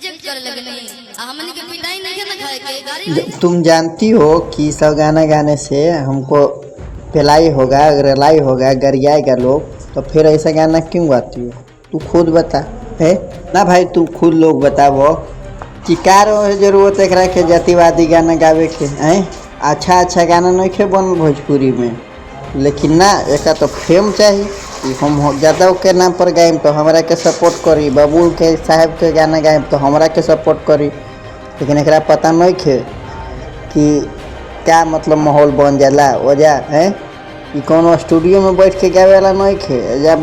Reject करे लगनी हमनी के पिटाई नहीं है ना खाए के गाड़ी तुम जानती हो कि सब गाना गाने से हमको पिलाई होगा, रलाई होगा, गरियाएगा लोग, तो फिर ऐसा गाना क्यों गाती हो? तू खुद बता है ना भाई, तू खुद लोग बताओ कि कार जरूरत एक के जातिवादी गाना गावे के हैं। अच्छा गाना नहीं खे बन भोजपुरी में, लेकिन ना एक तो फेम चाहिए कि हम यादव के नाम पर गायब तो हमारा के सपोर्ट करी, बाबू के साहब के गाना गायब तो हमारा के सपोर्ट करी। लेकिन एक पता नहीं खे कि क्या मतलब माहौल बन जाला वजह है कि कोनो स्टूडियो में बैठ के गावे वाला नहीं खे। जब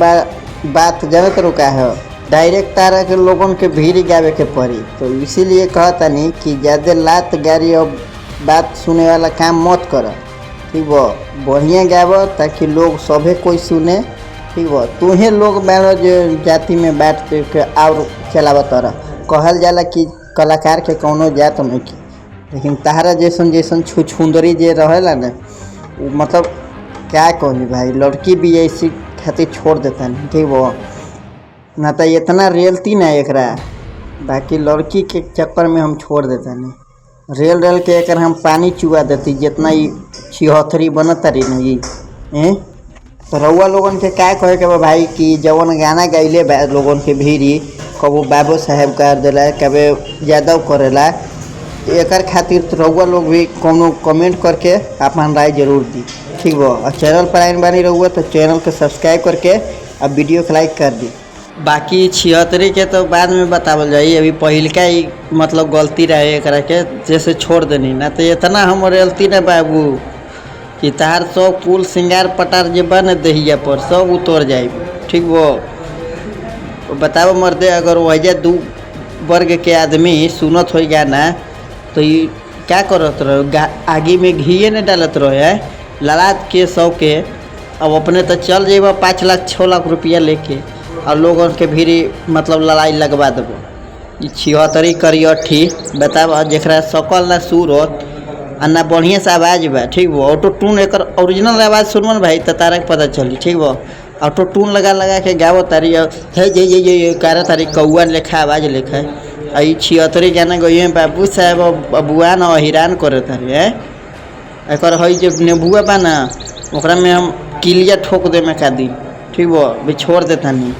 बात जानत रुका है डायरेक्ट तारा के लोगों के भीड़ गावे के पड़ी, तो इसीलिए कहता नहीं कि ज़्यादा लात गाड़ी और बात सुने वाला काम मत कर, ठीक बो। बढ़िया गाव ताकि लोग सभे कोई सुने, ठीक बो। तुम्हें लोग बारो जो जाति में बांट के और चलावत रह। कहल जाला कि कलाकार के कौनो जात नहीं की, लेकिन तारा जैसन छुछुंदरी जे रहेला ना, मतलब क्या कहनी भाई, लड़की भी ऐसी खातिर छोड़ देता नहीं, ठीक बो ना। तो इतना रियलिटी ना एकरा, बाकी लड़की के चक्कर में हम छोड़ देता नहीं। रेल के एक हम पानी चुआ देती जितना ही छिहत्तरी बनत रही नहीं। तो रउआ लोगन के क्या कहे के भाई कि जवन गाना गैले लोगन के भीड़ी कबो बाबू साहेब कर दिला, कभी यादव करेला, एक खातिर तो रउआ लोग भी कोनो कमेंट करके अपन राय जरूर दी, ठीक बो। और चैनल पर आइन बानी रहुआ तो चैनल के सब्सक्राइब करके अब वीडियो को लाइक कर दी। बाकी छिहत्तरी के तो बाद में बतावल जाई, अभी पहिलका ही मतलब गलती रहे एक के जैसे छोड़ देनी ना, तो इतना हम गलती ना बाबू कि तार सब कुल सिंगार पटार जे बन दहिया पर सब उतर जाए, ठीक वो बताओ मर्दे। अगर वजह दू वर्ग के आदमी सुनत हो गाना तो ये क्या करत रहो, आगे में घी नहीं डालत रहे ललाट के 100 के। अब अपने तो चल जेब 5 लाख 6 लाख रुपया लेके और लोगों के भीड़ी मतलब लड़ाई लगवा देबो। ये छिहत्तरी करियठी बताब जरा सकल ना सूरत आ ना बढ़िया से आवाज़ बा, ठीक बो। ऑटो टून एक ओरिजिनल आवाज़ सुनबन भाई तो तारा के पता चली, ठीक बो। ऑटो टून लगा के गावो तारी है ये कार तारी कौआ लेखा आवाज़ लेखा है। 76 गाना गई बाबू साहब बबुआन और हैरान करे तारी है। एक है जो नेबुआ बा ना ओकरा में हम किलिया ठोक दे में का दी, ठीक बो भी छोड़ देता नहीं।